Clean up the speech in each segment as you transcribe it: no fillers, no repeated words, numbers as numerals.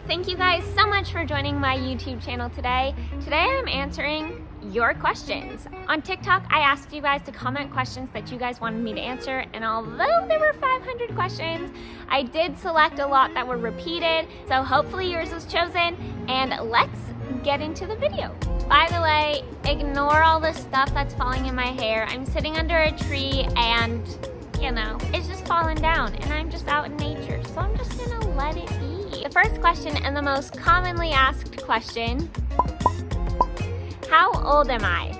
Thank you guys so much for joining my YouTube channel today. Today I'm answering your questions. On TikTok, I asked you guys to comment questions that you guys wanted me to answer, and although there were 500 questions, I did select a lot that were repeated, so hopefully yours was chosen, and let's get into the video. By the way, ignore all the stuff that's falling in my hair. I'm sitting under a tree and, you know, it's just falling down, and I'm just out in nature, so I'm just gonna let it be. The first question and the most commonly asked question, how old am I?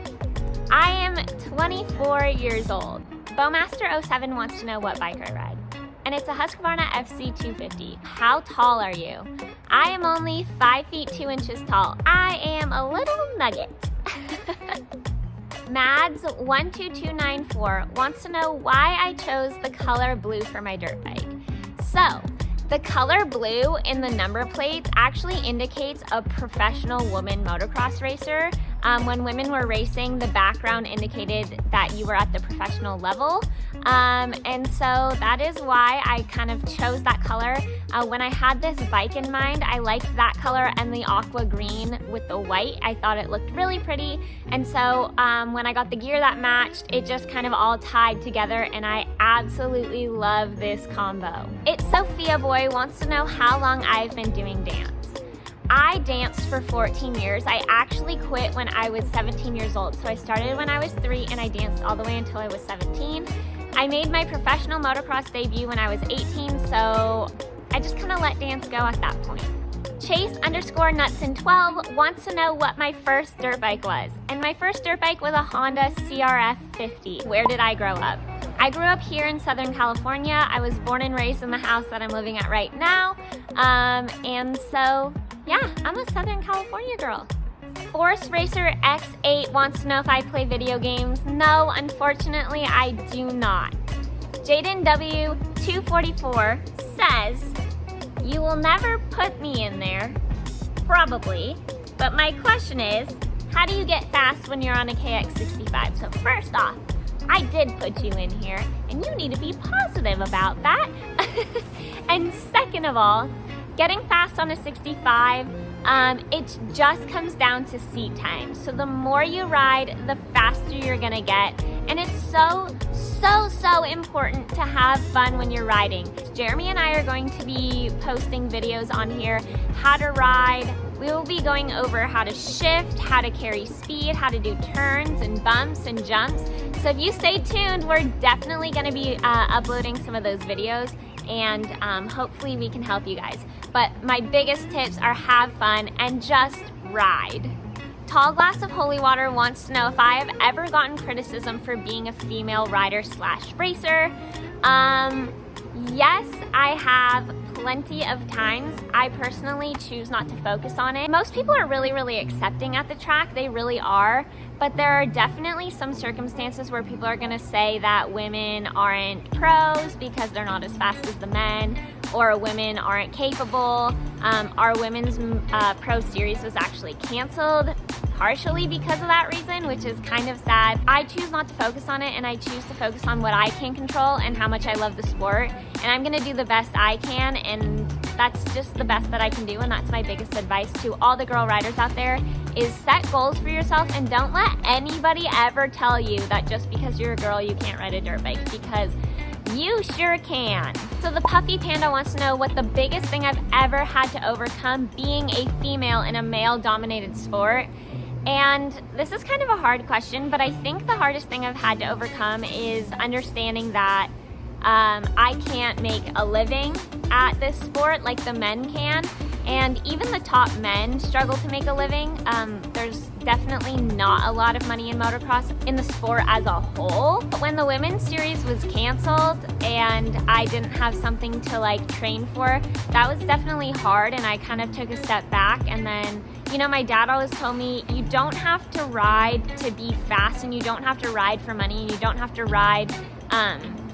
I am 24 years old. Bowmaster07 wants to know what bike I ride, and it's a Husqvarna FC250. How tall are you? I am only 5 feet 2 inches tall. I am a little nugget. Mads12294 wants to know why I chose the color blue for my dirt bike. So, the color blue in the number plates actually indicates a professional woman motocross racer. When women were racing, the background indicated that you were at the professional level. And so that is why I kind of chose that color. When I had this bike in mind, I liked that color and the aqua green with the white. I thought it looked really pretty. And so when I got the gear that matched, it just kind of all tied together, and I absolutely love this combo. It's Sophia Boy wants to know how long I've been doing dance. I danced for 14 years. I actually quit when I was 17 years old. So I started when I was 3 and I danced all the way until I was 17. I made my professional motocross debut when I was 18, so I just kind of let dance go at that point. Chase_Nutson12 wants to know what my first dirt bike was. And my first dirt bike was a Honda CRF 50. Where did I grow up? I grew up here in Southern California. I was born and raised in the house that I'm living at right now. And so, yeah, I'm a Southern California girl. Force Racer X8 wants to know if I play video games. No, unfortunately, I do not. Jaden W244 says, you will never put me in there, probably, but my question is, how do you get fast when you're on a KX65? So first off, I did put you in here, and you need to be positive about that. And second of all, getting fast on a 65, it just comes down to seat time. So the more you ride, the faster you're gonna get. And it's so important to have fun when you're riding. Jeremy and I are going to be posting videos on here, how to ride. We will be going over how to shift, how to carry speed, how to do turns and bumps and jumps. So if you stay tuned, we're definitely gonna be uploading some of those videos, and hopefully we can help you guys. But my biggest tips are have fun and just ride. Tall Glass of Holy Water wants to know if I have ever gotten criticism for being a female rider / racer. Yes, I have plenty of times. I personally choose not to focus on it. Most people are really accepting at the track, they really are, but there are definitely some circumstances where people are gonna say that women aren't pros because they're not as fast as the men, or women aren't capable. Our women's pro series was actually canceled partially because of that reason, which is kind of sad. I choose not to focus on it, and I choose to focus on what I can control and how much I love the sport, and I'm gonna do the best I can, and that's just the best that I can do, and that's my biggest advice to all the girl riders out there, is set goals for yourself and don't let anybody ever tell you that just because you're a girl you can't ride a dirt bike, because you sure can. So the Puffy Panda wants to know what the biggest thing I've ever had to overcome being a female in a male-dominated sport. And this is kind of a hard question, but I think the hardest thing I've had to overcome is understanding that I can't make a living at this sport like the men can. And even the top men struggle to make a living. There's definitely not a lot of money in motocross in the sport as a whole. But when the women's series was canceled and I didn't have something to like train for, that was definitely hard, and I kind of took a step back. And then, you know, my dad always told me, you don't have to ride to be fast, and you don't have to ride for money, and you don't have to ride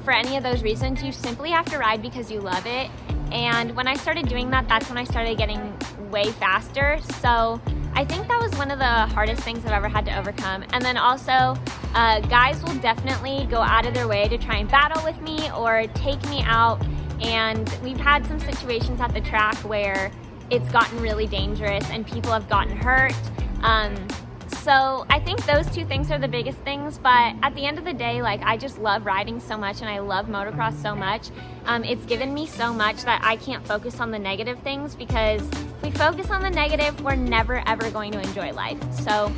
for any of those reasons. You simply have to ride because you love it. And when I started doing that, that's when I started getting way faster. So I think that was one of the hardest things I've ever had to overcome. And then also, guys will definitely go out of their way to try and battle with me or take me out. And we've had some situations at the track where it's gotten really dangerous and people have gotten hurt. So I think those two things are the biggest things, but at the end of the day, like, I just love riding so much and I love motocross so much. It's given me so much that I can't focus on the negative things, because if we focus on the negative, we're never ever going to enjoy life. So,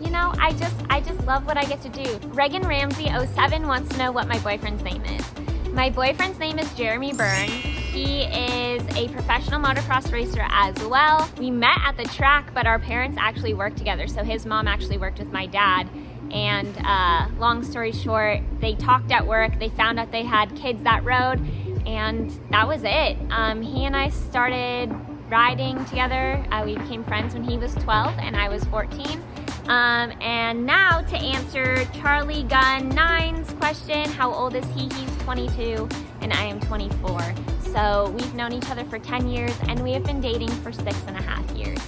you know, I just love what I get to do. Reagan Ramsey 07 wants to know what my boyfriend's name is. My boyfriend's name is Jeremy Byrne. He is a professional motocross racer as well. We met at the track, but our parents actually worked together. So his mom actually worked with my dad. And long story short, they talked at work. They found out they had kids that rode, and that was it. He and I started riding together. We became friends when he was 12 and I was 14. And now to answer Charlie Gunn 9's question, how old is he? He's 22 and I am 24. So we've known each other for 10 years and we have been dating for 6.5 years.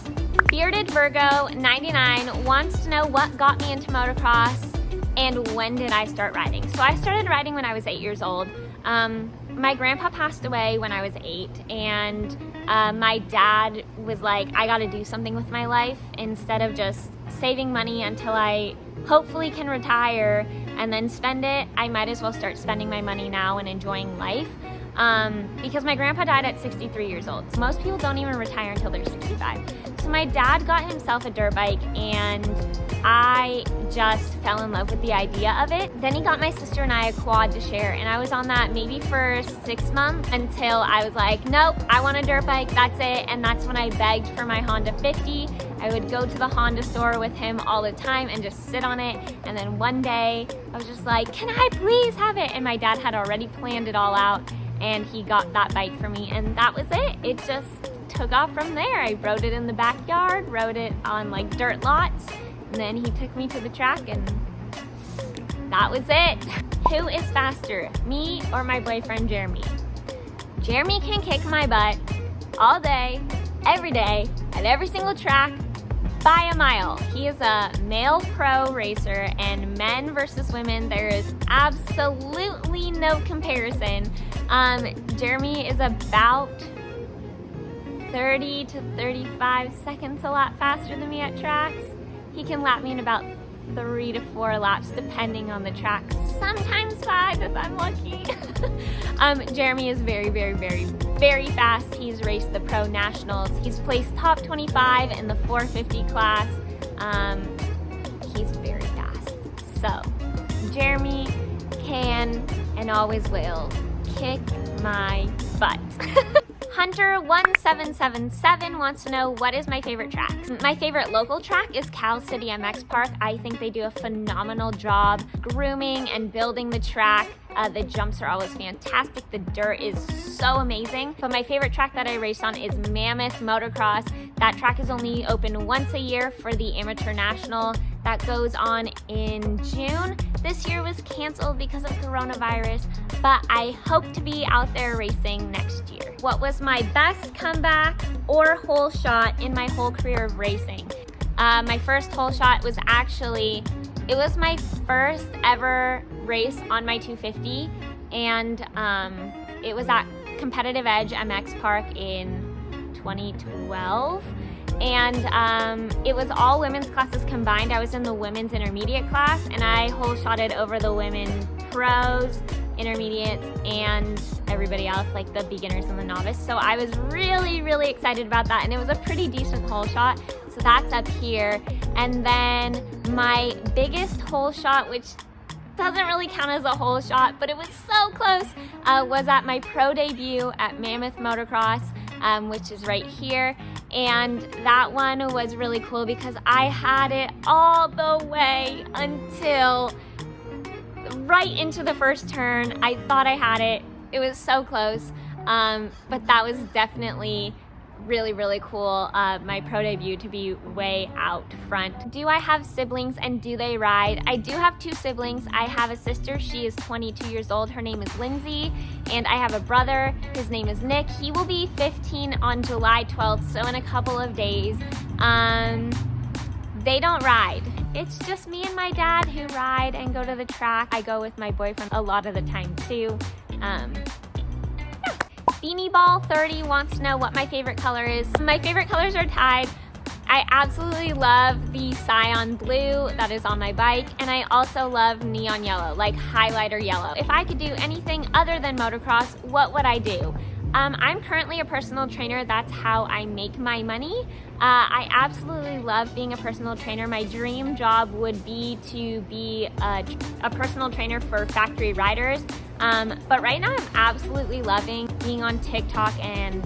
Bearded Virgo 99 wants to know what got me into motocross and when did I start riding. So I started riding when I was 8 years old. My grandpa passed away when I was 8, and my dad was like, I gotta do something with my life. Instead of just saving money until I hopefully can retire and then spend it, I might as well start spending my money now and enjoying life. Because my grandpa died at 63 years old. So most people don't even retire until they're 65. So my dad got himself a dirt bike and I just fell in love with the idea of it. Then he got my sister and I a quad to share, and I was on that maybe for 6 months until I was like, nope, I want a dirt bike, that's it. And that's when I begged for my Honda 50. I would go to the Honda store with him all the time and just sit on it. And then one day I was just like, can I please have it? And my dad had already planned it all out and he got that bike for me, and that was it. It just took off from there. I rode it in the backyard, rode it on like dirt lots, and then he took me to the track and that was it. Who is faster, me or my boyfriend Jeremy? Jeremy can kick my butt all day, every day, at every single track, by a mile. He is a male pro racer, and men versus women, there is absolutely no comparison. Jeremy is about 30 to 35 seconds a lap faster than me at tracks. He can lap me in about 3 to 4 laps depending on the track, sometimes 5 if I'm lucky. Jeremy is very, very, very, very fast. He's raced the Pro Nationals. He's placed top 25 in the 450 class. He's very fast. So Jeremy can and always will kick my butt. Hunter1777 wants to know, what is my favorite track? My favorite local track is Cal City MX Park. I think they do a phenomenal job grooming and building the track. The jumps are always fantastic. The dirt is so amazing. But my favorite track that I race on is Mammoth Motocross. That track is only open once a year for the Amateur National. That goes on in June. This year was canceled because of coronavirus, but I hope to be out there racing next year. What was my best comeback or hole shot in my whole career of racing? My first hole shot was actually, it was my first ever race on my 250, and it was at Competitive Edge MX Park in 2012. And it was all women's classes combined. I was in the women's intermediate class, and I hole shotted over the women pros, intermediates, and everybody else, like the beginners and the novice. So I was really, really excited about that, and it was a pretty decent hole shot. So that's up here. And then my biggest hole shot, which doesn't really count as a hole shot, but it was so close, was at my pro debut at Mammoth Motocross, which is right here. And that one was really cool because I had it all the way until right into the first turn. I thought I had it. It was so close, but that was definitely really, really cool. My pro debut to be way out front. Do I have siblings and do they ride? I do have 2 siblings. I have a sister. She is 22 years old. Her name is Lindsay. And I have a brother. His name is Nick. He will be 15 on July 12th, so in a couple of days. They don't ride. It's just me and my dad who ride and go to the track. I go with my boyfriend a lot of the time too. Beanie Ball 30 wants to know what my favorite color is. My favorite colors are tied. I absolutely love the cyan blue that is on my bike, and I also love neon yellow, like highlighter yellow. If I could do anything other than motocross, what would I do? I'm currently a personal trainer. That's how I make my money. I absolutely love being a personal trainer. My dream job would be to be a personal trainer for factory riders. But right now I'm absolutely loving being on TikTok and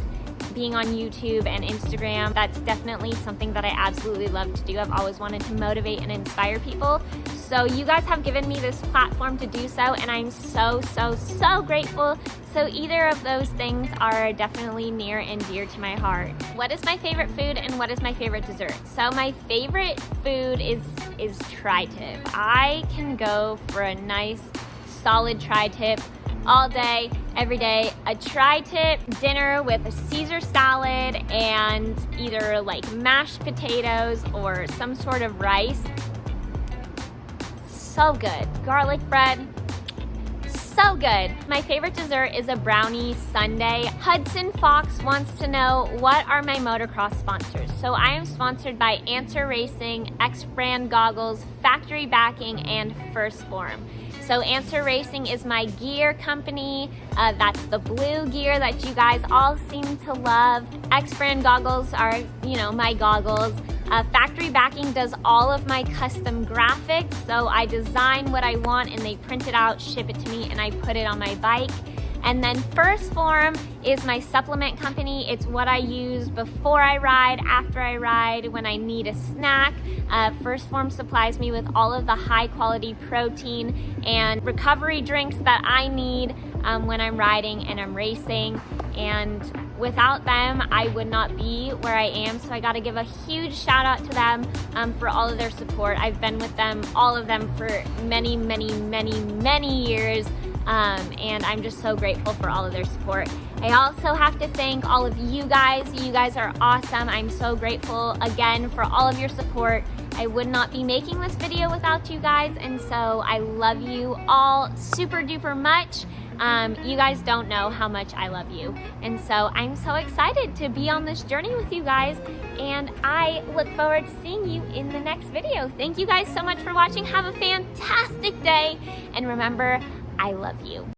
being on YouTube and Instagram. That's definitely something that I absolutely love to do. I've always wanted to motivate and inspire people. So you guys have given me this platform to do so, and I'm so, so, so grateful. So either of those things are definitely near and dear to my heart. What is my favorite food and what is my favorite dessert? So my favorite food is tri-tip. I can go for a nice solid tri-tip all day, every day. A tri-tip dinner with a Caesar salad and either like mashed potatoes or some sort of rice. So good. Garlic bread, so good. My favorite dessert is a brownie sundae. Hudson Fox wants to know, what are my motocross sponsors? So I am sponsored by Answer Racing, X Brand Goggles, Factory Backing, and First Form. So Answer Racing is my gear company. That's the blue gear that you guys all seem to love. X Brand Goggles are, my goggles. Factory Backing does all of my custom graphics. So I design what I want and they print it out, ship it to me, and I put it on my bike. And then First Form is my supplement company. It's what I use before I ride, after I ride, when I need a snack. First Form supplies me with all of the high quality protein and recovery drinks that I need when I'm riding and I'm racing. And without them, I would not be where I am. So I gotta give a huge shout out to them for all of their support. I've been with them, all of them, for many, many, many, many years. And I'm just so grateful for all of their support. I also have to thank all of you guys. You guys are awesome. I'm so grateful again for all of your support. I would not be making this video without you guys, and so I love you all super duper much. You guys don't know how much I love you. And so I'm so excited to be on this journey with you guys, and I look forward to seeing you in the next video. Thank you guys so much for watching. Have a fantastic day, and remember, I love you.